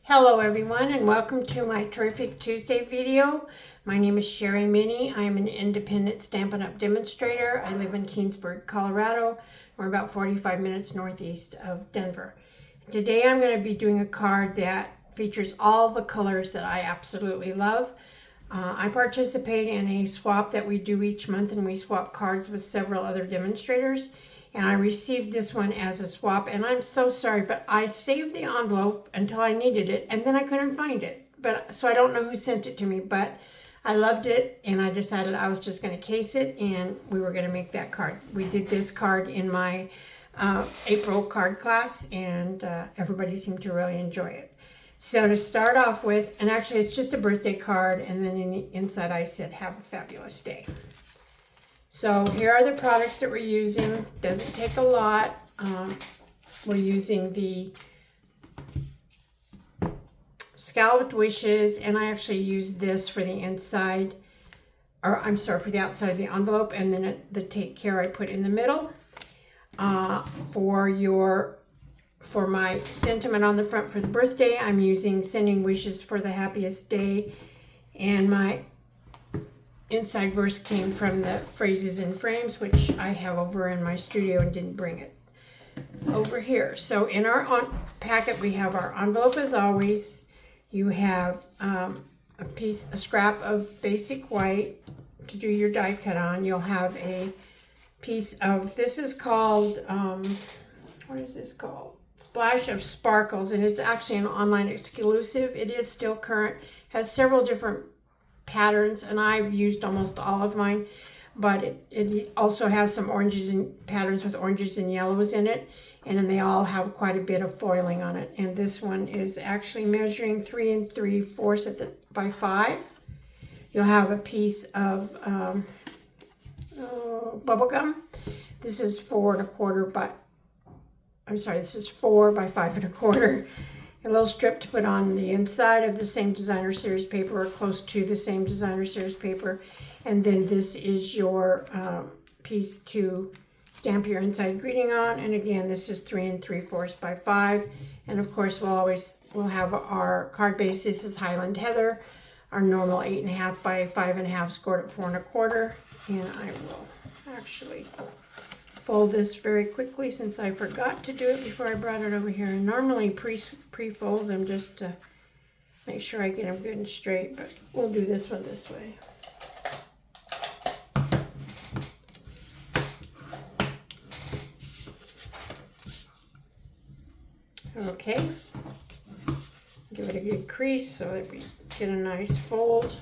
Hello everyone and welcome to my Terrific Tuesday video. My name is Sherry Minnie. I am an independent Stampin' Up! Demonstrator. I live in Keensburg, Colorado. We're about 45 minutes northeast of Denver. Today I'm going to be doing a card that features all the colors that I absolutely love. I participate in a swap that we do each month, and we swap cards with several other demonstrators. And I received this one as a swap, and I'm so sorry, but I saved the envelope until I needed it, and then I couldn't find it. So I don't know who sent it to me, but I loved it, and I decided I was just going to case it, and we were going to make that card. We did this card in my April card class, and everybody seemed to really enjoy it. So to start off with, and actually it's just a birthday card, and then in the inside I said, "Have a fabulous day." So here are the products that we're using. Doesn't take a lot. We're using the Scalloped Wishes, and I actually use this for the inside, or I'm sorry, for the outside of the envelope, and then the Take Care I put in the middle. For my sentiment on the front for the birthday, I'm using Sending Wishes for the Happiest Day, and my inside verse came from the Phrases and Frames, which I have over in my studio and didn't bring it over here. So in our packet, we have our envelope as always. You have a scrap of basic white to do your die cut on. You'll have a piece of, this is called, what is this called? Splash of Sparkles, and it's actually an online exclusive. It is still current, has several different patterns, and I've used almost all of mine, but it also has some oranges and patterns with oranges and yellows in it, and then they all have quite a bit of foiling on it. And this one is actually measuring 3 3/4 by 5. You'll have a piece of bubble gum. This is 4 1/4 by, I'm sorry, this is 4 by 5 1/4. A little strip to put on the inside of the same designer series paper, or close to the same designer series paper. And then this is your piece to stamp your inside greeting on. And again, this is 3 3/4 by 5. And of course, we'll have our card base. This is Highland Heather, our normal 8 1/2 by 5 1/2, scored at 4 1/4. And I will actually fold this very quickly since I forgot to do it before I brought it over here. And normally pre-fold them just to make sure I get them good and straight, but we'll do this one this way. Okay, give it a good crease so that we get a nice fold.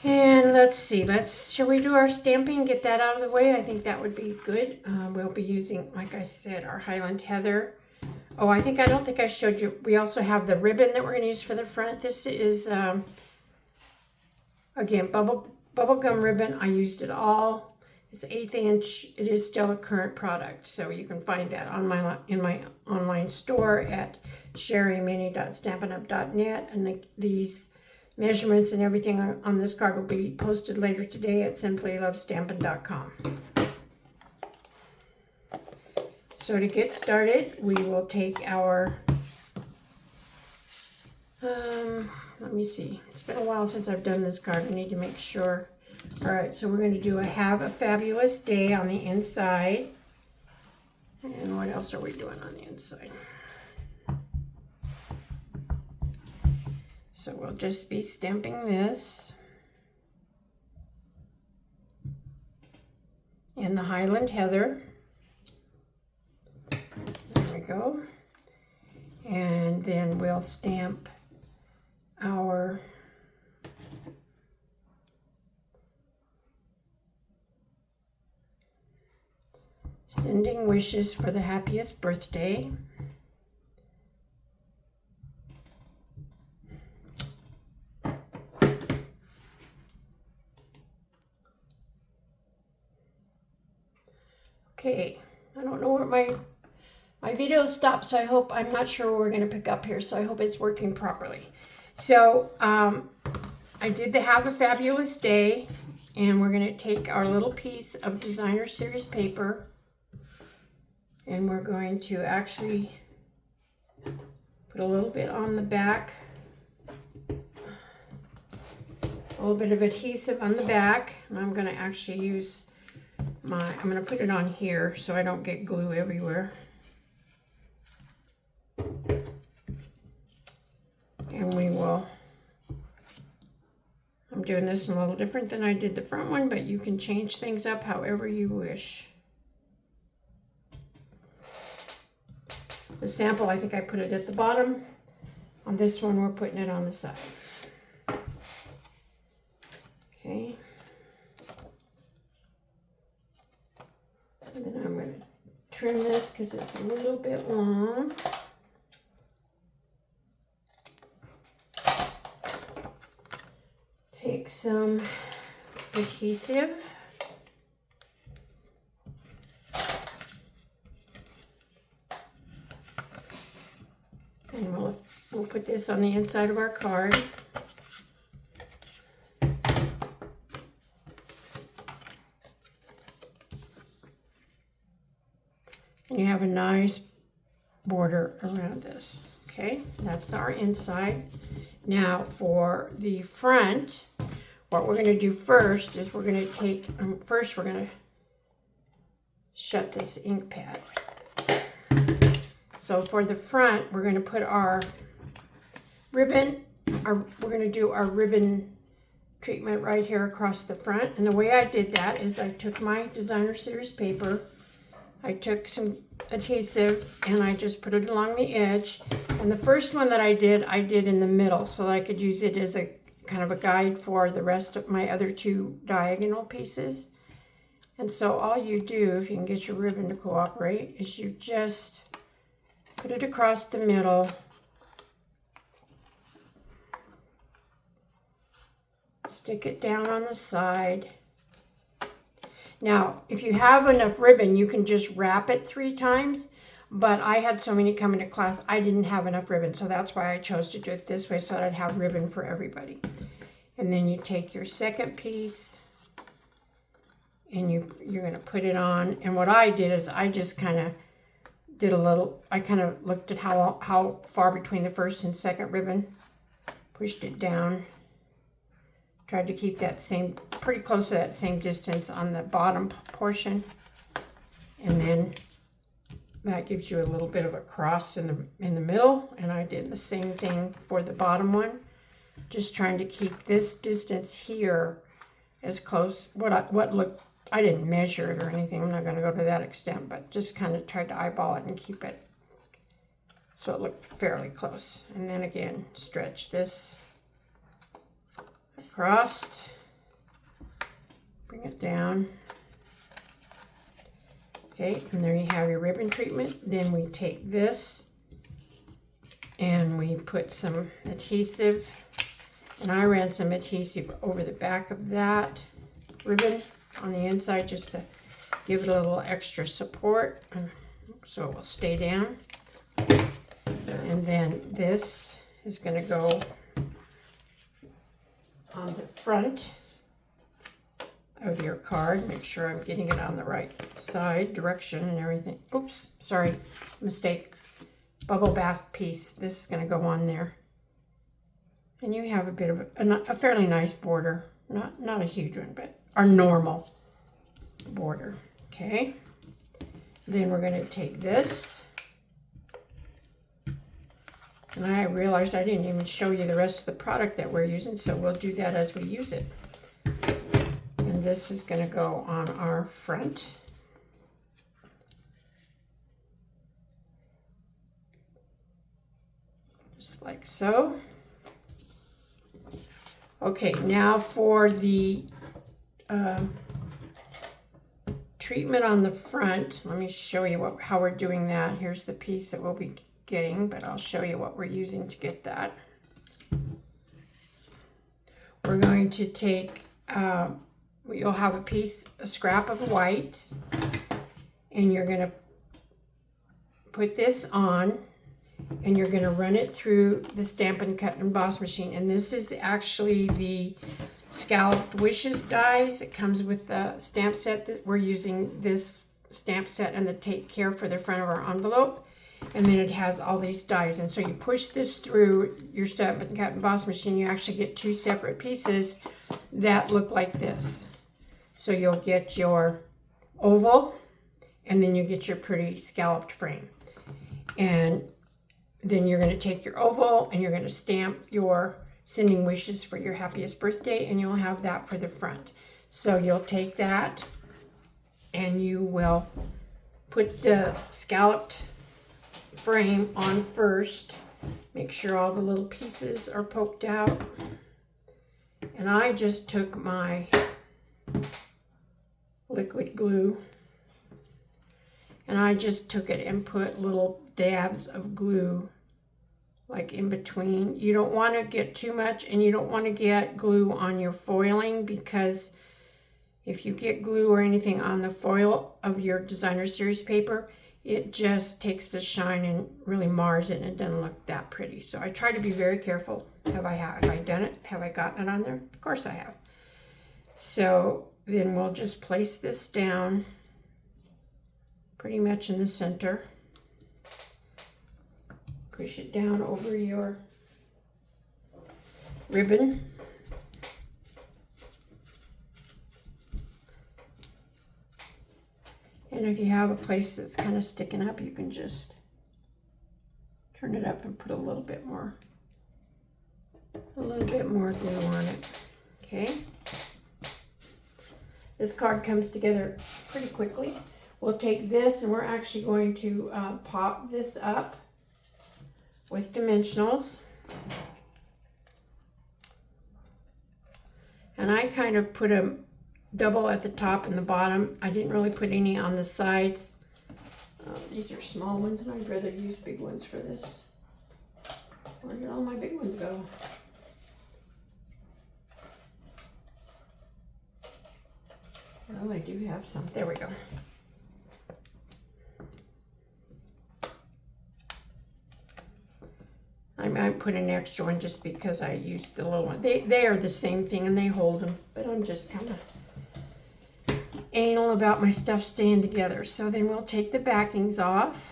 And let's see, shall we do our stamping, get that out of the way? I think that would be good. We'll be using, like I said, our Highland Heather. Oh, I don't think I showed you, we also have the ribbon that we're going to use for the front. This is, again, bubble gum ribbon. I used it all. It's 1/8 inch. It is still a current product, so you can find that on in my online store at sherryminnie.stampinup.net. And these measurements and everything on this card will be posted later today at simplylovestampin.com. So to get started, we will take our, let me see, it's been a while since I've done this card. I need to make sure. All right, so we're going to do a Have a Fabulous Day on the inside. And what else are we doing on the inside? So we'll just be stamping this in the Highland Heather. There we go. And then we'll stamp our Sending Wishes for the Happiest Birthday. Okay, I don't know where my video stopped, so I'm not sure where we're going to pick up here, so I hope it's working properly. So I did the Have a Fabulous Day, and we're going to take our little piece of designer series paper, and we're going to actually Put a little bit on the back. A little bit of adhesive on the back. And I'm going to actually use I'm going to put it on here so I don't get glue everywhere. And I'm doing this a little different than I did the front one, but you can change things up however you wish. The sample, I think I put it at the bottom. On this one, we're putting it on the side. Okay. And then I'm going to trim this because it's a little bit long. Take some adhesive. And we'll put this on the inside of our card. And you have a nice border around this. Okay, that's our inside. Now for the front, what we're going to do first is we're going to take, first we're going to shut this ink pad. So for the front, we're going to put our ribbon, we're going to do our ribbon treatment right here across the front. And the way I did that is I took my designer series paper, I took some adhesive, and I just put it along the edge. And the first one that I did in the middle so that I could use it as a kind of a guide for the rest of my other two diagonal pieces. And so all you do, if you can get your ribbon to cooperate, is you just put it across the middle, stick it down on the side. Now, if you have enough ribbon, you can just wrap it 3 times, but I had so many come into class, I didn't have enough ribbon, so that's why I chose to do it this way, so that I'd have ribbon for everybody. And then you take your second piece, and you're going to put it on. And what I did is I just kind of did I kind of looked at how far between the first and second ribbon, pushed it down, tried to keep that pretty close to that same distance on the bottom portion. And then that gives you a little bit of a cross in the middle. And I did the same thing for the bottom one, just trying to keep this distance here as close. I didn't measure it or anything. I'm not going to go to that extent, but just kind of tried to eyeball it and keep it so it looked fairly close. And then again, stretch this across, bring it down. Okay, and there you have your ribbon treatment. Then we take this and we put some adhesive, and I ran some adhesive over the back of that ribbon on the inside just to give it a little extra support so it will stay down. And then this is going to go on the front of your card. Make sure I'm getting it on the right side, direction and everything. Oops, sorry, mistake. Bubble bath piece. This is going to go on there. And you have a bit of a fairly nice border. Not a huge one, but our normal border. Okay. Then we're going to take this. And I realized I didn't even show you the rest of the product that we're using, so we'll do that as we use it. And this is going to go on our front. Just like so. Okay, now for the treatment on the front, let me show you how we're doing that. Here's the piece that we'll be getting, but I'll show you what we're using to get that. We're going to take, you'll have a scrap of white, and you're going to put this on, and you're going to run it through the Stampin' Cut and Emboss machine. And this is actually the Scalloped Wishes dies. It comes with the stamp set. That we're using this stamp set and the Take Care for the front of our envelope. and then it has all these dies. And so you push this through your Stamp and Cut and Emboss machine, you actually get two separate pieces that look like this. So you'll get your oval, and then you get your pretty scalloped frame. And then you're going to take your oval and you're going to stamp your sending wishes for your happiest birthday, and you'll have that for the front. So you'll take that and you will put the scalloped frame on first. Make sure all the little pieces are poked out. And I just took my liquid glue and I just took it and put little dabs of glue like in between. You don't want to get too much, and you don't want to get glue on your foiling, because if you get glue or anything on the foil of your designer series paper, it just takes the shine and really mars it, and it doesn't look that pretty. So I try to be very careful. Have I done it? Have I gotten it on there? Of course I have. So then we'll just place this down pretty much in the center. Push it down over your ribbon. And if you have a place that's kind of sticking up, you can just turn it up and put a little bit more glue on it. Okay. This card comes together pretty quickly. We'll take this and we're actually going to pop this up with dimensionals. And I kind of put a double at the top and the bottom. I didn't really put any on the sides. These are small ones, and I'd rather use big ones for this. Where did all my big ones go? Well, I do have some. There we go. I might put an extra one just because I used the little one. They are the same thing and they hold them, but I'm just kind of anal about my stuff staying together. So then we'll take the backings off.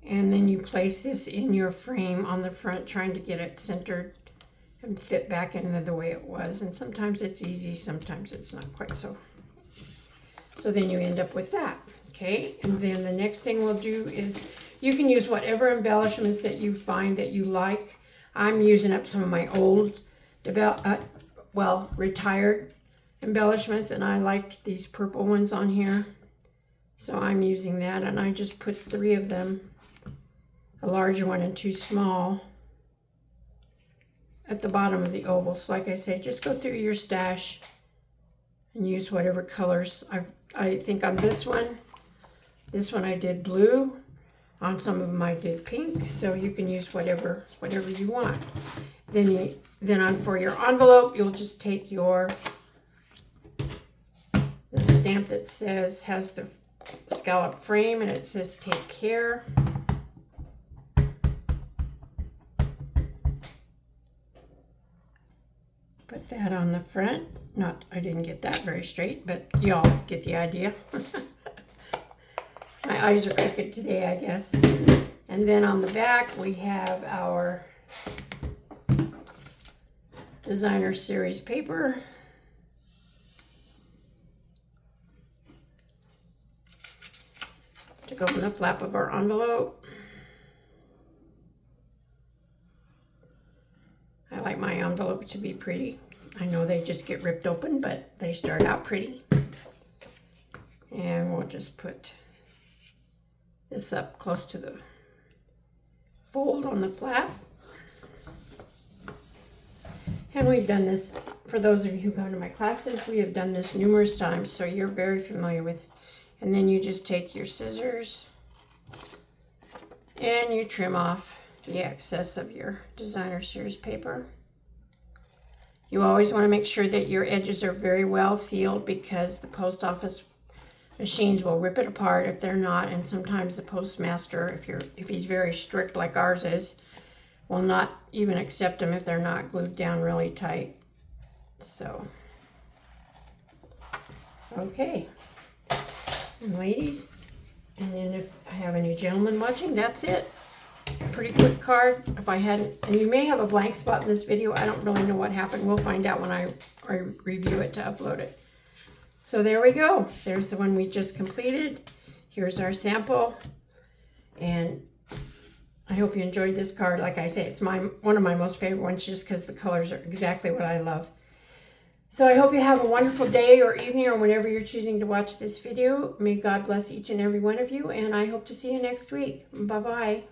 And then you place this in your frame on the front, trying to get it centered and fit back into the way it was. And sometimes it's easy, sometimes it's not quite so. So then you end up with that, okay? And then the next thing we'll do is, you can use whatever embellishments that you find that you like. I'm using up some of my old, retired embellishments, and I liked these purple ones on here. So I'm using that, and I just put 3 of them, a larger one and 2 small, at the bottom of the oval. So like I say, just go through your stash and use whatever colors. I think on this one I did blue. On some of them I did pink. So you can use whatever you want. Then on for your envelope, you'll just take the stamp that has the scallop frame, and it says "Take Care." Put that on the front. I didn't get that very straight, but y'all get the idea. My eyes are crooked today, I guess. And then on the back, we have our designer series paper. To go in the flap of our envelope. I like my envelope to be pretty. I know they just get ripped open, but they start out pretty. And we'll just put this up close to the fold on the flap. And we've done this, for those of you who come to my classes, we have done this numerous times, so you're very familiar with it. And then you just take your scissors and you trim off the excess of your designer series paper. You always want to make sure that your edges are very well sealed, because the post office machines will rip it apart if they're not, and sometimes the postmaster, if he's very strict like ours is, will not even accept them if they're not glued down really tight. So Okay. And ladies, and then if I have any gentlemen watching, that's it. Pretty quick card. If I hadn't, and you may have a blank spot in this video. I don't really know what happened. We'll find out when I review it to upload it. So there we go. There's the one we just completed. Here's our sample. And I hope you enjoyed this card. Like I say, it's one of my most favorite ones just because the colors are exactly what I love. So I hope you have a wonderful day or evening or whenever you're choosing to watch this video. May God bless each and every one of you, and I hope to see you next week. Bye-bye.